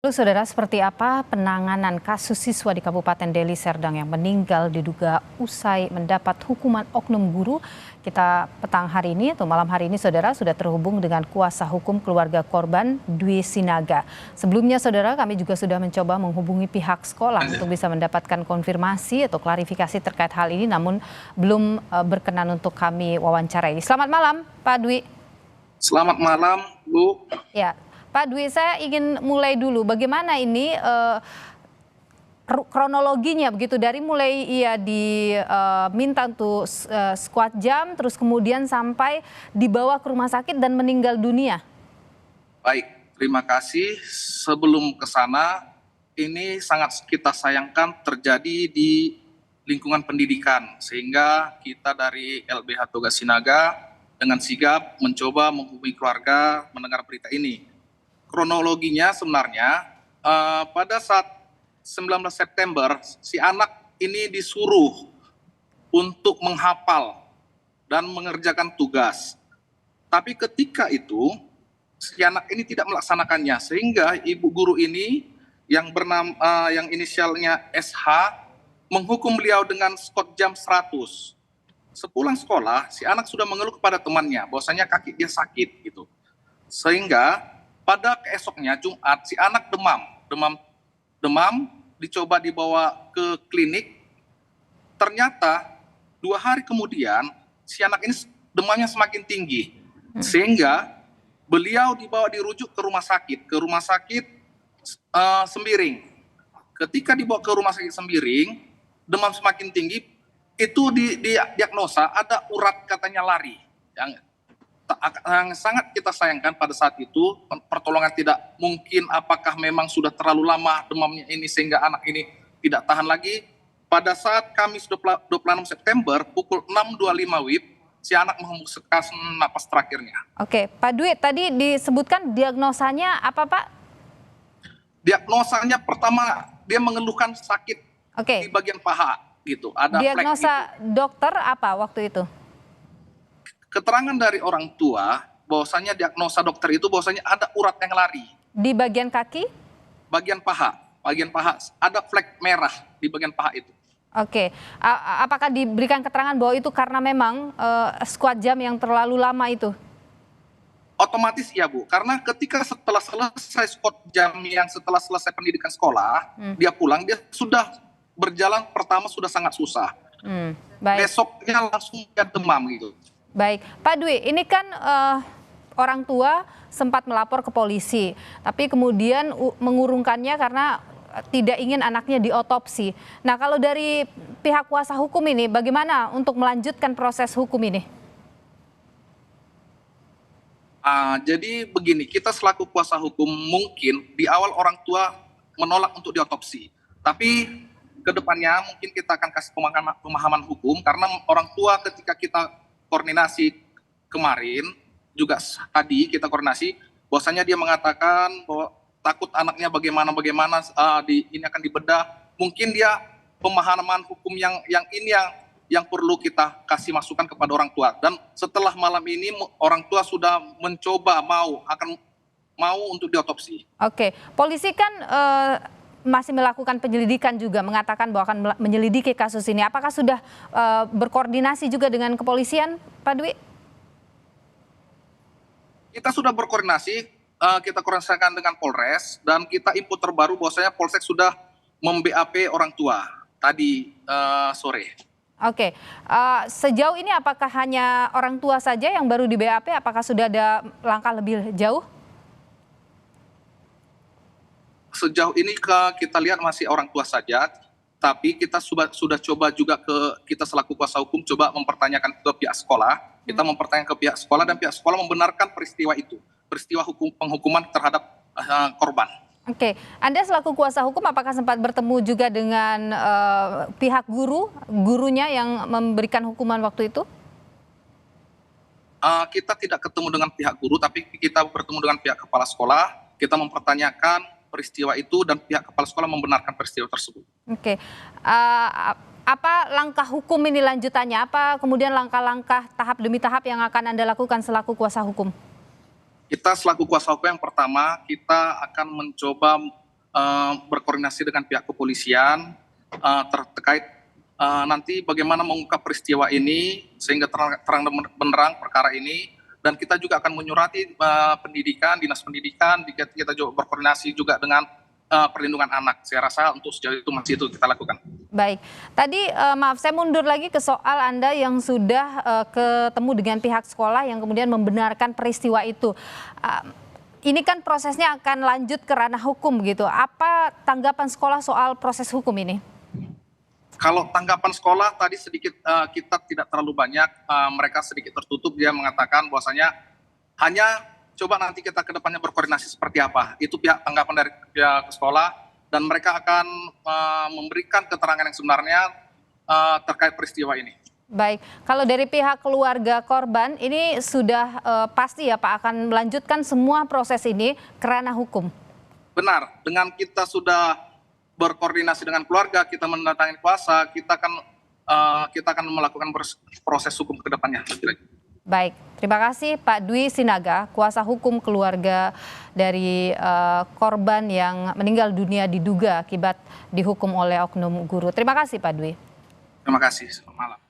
Lalu saudara, seperti apa penanganan kasus siswa di Kabupaten Deli Serdang yang meninggal diduga usai mendapat hukuman oknum guru? Kita petang hari ini atau malam hari ini saudara sudah terhubung dengan kuasa hukum keluarga korban Dwi Sinaga. Sebelumnya saudara, kami juga sudah mencoba menghubungi pihak sekolah untuk bisa mendapatkan konfirmasi atau klarifikasi terkait hal ini, namun belum berkenan untuk kami wawancarai. Selamat malam Pak Dwi. Selamat malam, Bu. Ya, Pak Dwi, saya ingin mulai dulu. Bagaimana ini kronologinya begitu dari mulai ia diminta untuk squat jam, terus kemudian sampai dibawa ke rumah sakit dan meninggal dunia. Baik, terima kasih. Sebelum ke sana, ini sangat kita sayangkan terjadi di lingkungan pendidikan, sehingga kita dari LBH Toga Sinaga dengan sigap mencoba menghubungi keluarga mendengar berita ini. Kronologinya sebenarnya pada saat 19 September si anak ini disuruh untuk menghafal dan mengerjakan tugas. Tapi ketika itu si anak ini tidak melaksanakannya, sehingga ibu guru ini yang yang inisialnya SH menghukum beliau dengan skot jam 100. Sepulang sekolah, si anak sudah mengeluh kepada temannya bahwasanya kaki dia sakit gitu. Sehingga pada keesoknya Jumat si anak demam, dicoba dibawa ke klinik. Ternyata 2 hari kemudian si anak ini demamnya semakin tinggi, sehingga beliau dirujuk ke rumah sakit Sembiring. Ketika dibawa ke rumah sakit Sembiring, demam semakin tinggi, itu diagnosa ada urat katanya lari. Yang sangat kita sayangkan pada saat itu pertolongan tidak mungkin, apakah memang sudah terlalu lama demamnya ini sehingga anak ini tidak tahan lagi. Pada saat Kamis 26 September pukul 6.25 WIB si anak menghembuskan napas terakhirnya. Oke, Pak Dwi, tadi disebutkan diagnosanya apa Pak? Diagnosanya pertama dia mengeluhkan sakit di bagian paha gitu. Ada diagnosa gitu. Dokter apa waktu itu? Keterangan dari orang tua bahwasanya diagnosa dokter itu bahwasanya ada urat yang lari di bagian kaki, bagian paha ada flek merah di bagian paha itu. Oke, apakah diberikan keterangan bahwa itu karena memang squat jam yang terlalu lama itu? Otomatis ya Bu, karena ketika setelah selesai squat jam setelah selesai pendidikan sekolah, dia pulang, dia sudah berjalan pertama sudah sangat susah. Baik. Besoknya langsung dia demam gitu. Baik, Pak Dwi, ini kan orang tua sempat melapor ke polisi, tapi kemudian mengurungkannya karena tidak ingin anaknya diotopsi. Nah, kalau dari pihak kuasa hukum ini, bagaimana untuk melanjutkan proses hukum ini? Jadi begini, kita selaku kuasa hukum mungkin di awal orang tua menolak untuk diotopsi, tapi kedepannya mungkin kita akan kasih pemahaman hukum, karena orang tua ketika kita koordinasi kemarin juga tadi kita koordinasi bahwasanya dia mengatakan bahwa takut anaknya bagaimana ini akan dibedah. Mungkin dia pemahaman hukum yang perlu kita kasih masukan kepada orang tua. Dan setelah malam ini orang tua sudah mencoba mau untuk diotopsi. Oke, polisi kan masih melakukan penyelidikan juga, mengatakan bahwa akan menyelidiki kasus ini. Apakah sudah berkoordinasi juga dengan kepolisian, Pak Dwi? Kita sudah berkoordinasi, kita koordinasikan dengan Polres, dan kita info terbaru bahwasanya Polsek sudah mem-BAP orang tua tadi sore. Oke, sejauh ini apakah hanya orang tua saja yang baru di BAP? Apakah sudah ada langkah lebih jauh? Sejauh ini kita lihat masih orang tua saja, tapi kita sudah coba juga kita selaku kuasa hukum coba mempertanyakan ke pihak sekolah. Kita mempertanyakan ke pihak sekolah dan pihak sekolah membenarkan peristiwa itu, peristiwa penghukuman terhadap korban. Oke, Anda selaku kuasa hukum apakah sempat bertemu juga dengan pihak gurunya yang memberikan hukuman waktu itu? Kita tidak ketemu dengan pihak guru, tapi kita bertemu dengan pihak kepala sekolah. Kita mempertanyakan peristiwa itu dan pihak kepala sekolah membenarkan peristiwa tersebut. Oke, apa langkah hukum ini lanjutannya? Apa kemudian langkah-langkah tahap demi tahap yang akan Anda lakukan selaku kuasa hukum? Kita selaku kuasa hukum yang pertama, kita akan mencoba berkoordinasi dengan pihak kepolisian terkait nanti bagaimana mengungkap peristiwa ini sehingga terang benderang perkara ini, dan kita juga akan menyurati pendidikan, dinas pendidikan, kita juga berkoordinasi juga dengan perlindungan anak. Saya rasa untuk sejauh itu masih itu kita lakukan. Baik, tadi maaf saya mundur lagi ke soal Anda yang sudah ketemu dengan pihak sekolah yang kemudian membenarkan peristiwa itu. Ini kan prosesnya akan lanjut ke ranah hukum gitu. Apa tanggapan sekolah soal proses hukum ini? Kalau tanggapan sekolah tadi sedikit kita tidak terlalu banyak, mereka sedikit tertutup, dia mengatakan bahwasanya hanya coba nanti kita ke depannya berkoordinasi seperti apa. Itu tanggapan dari pihak sekolah, dan mereka akan memberikan keterangan yang sebenarnya terkait peristiwa ini. Baik, kalau dari pihak keluarga korban ini sudah pasti ya Pak akan melanjutkan semua proses ini ke ranah hukum? Benar, dengan kita sudah berkoordinasi dengan keluarga, kita mendatangi kuasa, kita akan melakukan proses hukum ke depannya. Baik, terima kasih Pak Dwi Sinaga, kuasa hukum keluarga dari korban yang meninggal dunia diduga akibat dihukum oleh oknum guru. Terima kasih Pak Dwi. Terima kasih, selamat malam.